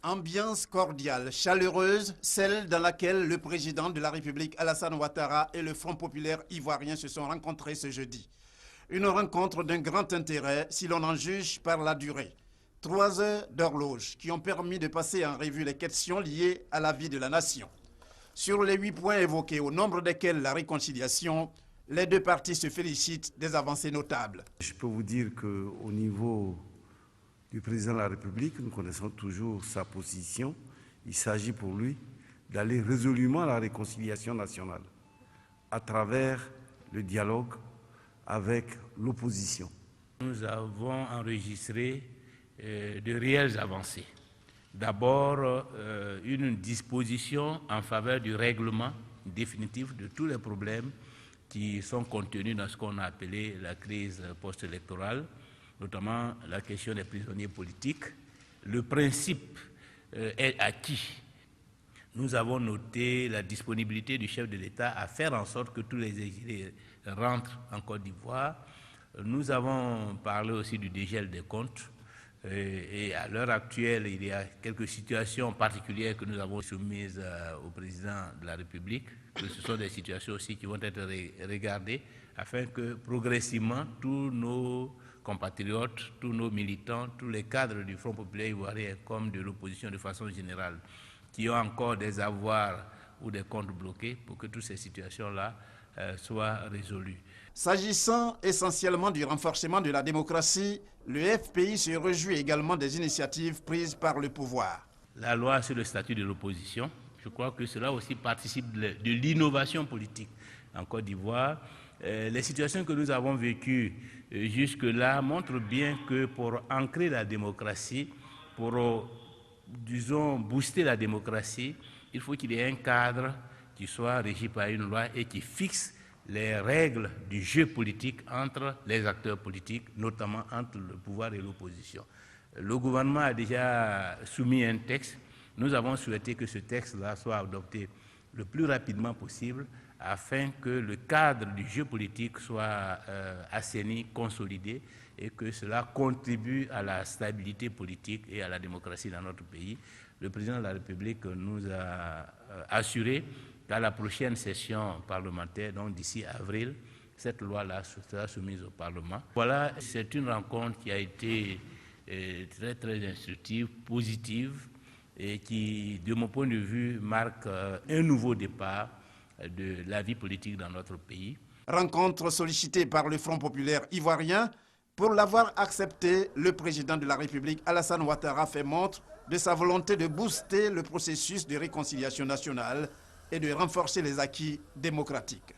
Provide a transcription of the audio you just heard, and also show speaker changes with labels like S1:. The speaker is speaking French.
S1: Ambiance cordiale, chaleureuse, celle dans laquelle le président de la République Alassane Ouattara et le Front populaire ivoirien se sont rencontrés ce jeudi. Une rencontre d'un grand intérêt si l'on en juge par la durée. 3 heures d'horloge qui ont permis de passer en revue les questions liées à la vie de la nation. Sur les 8 points évoqués, au nombre desquels la réconciliation, les deux parties se félicitent des avancées notables.
S2: Je peux vous dire qu'au niveau du président de la République, nous connaissons toujours sa position. Il s'agit pour lui d'aller résolument à la réconciliation nationale à travers le dialogue avec l'opposition.
S3: Nous avons enregistré de réelles avancées. D'abord, une disposition en faveur du règlement définitif de tous les problèmes qui sont contenus dans ce qu'on a appelé la crise post-électorale, notamment la question des prisonniers politiques. Le principe est acquis. Nous avons noté la disponibilité du chef de l'État à faire en sorte que tous les exilés rentrent en Côte d'Ivoire. Nous avons parlé aussi du dégel des comptes. Et à l'heure actuelle, il y a quelques situations particulières que nous avons soumises au président de la République. Que ce sont des situations aussi qui vont être regardées afin que progressivement tous nos compatriotes, tous nos militants, tous les cadres du Front populaire ivoirien comme de l'opposition de façon générale qui ont encore des avoirs ou des comptes bloqués pour que toutes ces situations-là soient résolues.
S1: S'agissant essentiellement du renforcement de la démocratie, le FPI se réjouit également des initiatives prises par le pouvoir.
S3: La loi sur le statut de l'opposition, je crois que cela aussi participe de l'innovation politique en Côte d'Ivoire. Les situations que nous avons vécues jusque-là montrent bien que pour ancrer la démocratie, pour, disons, booster la démocratie, il faut qu'il y ait un cadre qui soit régi par une loi et qui fixe les règles du jeu politique entre les acteurs politiques, notamment entre le pouvoir et l'opposition. Le gouvernement a déjà soumis un texte. Nous avons souhaité que ce texte-là soit adopté le plus rapidement possible afin que le cadre du jeu politique soit assaini, consolidé et que cela contribue à la stabilité politique et à la démocratie dans notre pays. Le président de la République nous a assuré qu'à la prochaine session parlementaire, donc d'ici avril, cette loi-là sera soumise au Parlement. Voilà, c'est une rencontre qui a été très, très instructive, positive, et qui, de mon point de vue, marque un nouveau départ de la vie politique dans notre pays.
S1: Rencontre sollicitée par le Front populaire ivoirien. Pour l'avoir accepté, le président de la République, Alassane Ouattara, fait montre de sa volonté de booster le processus de réconciliation nationale et de renforcer les acquis démocratiques.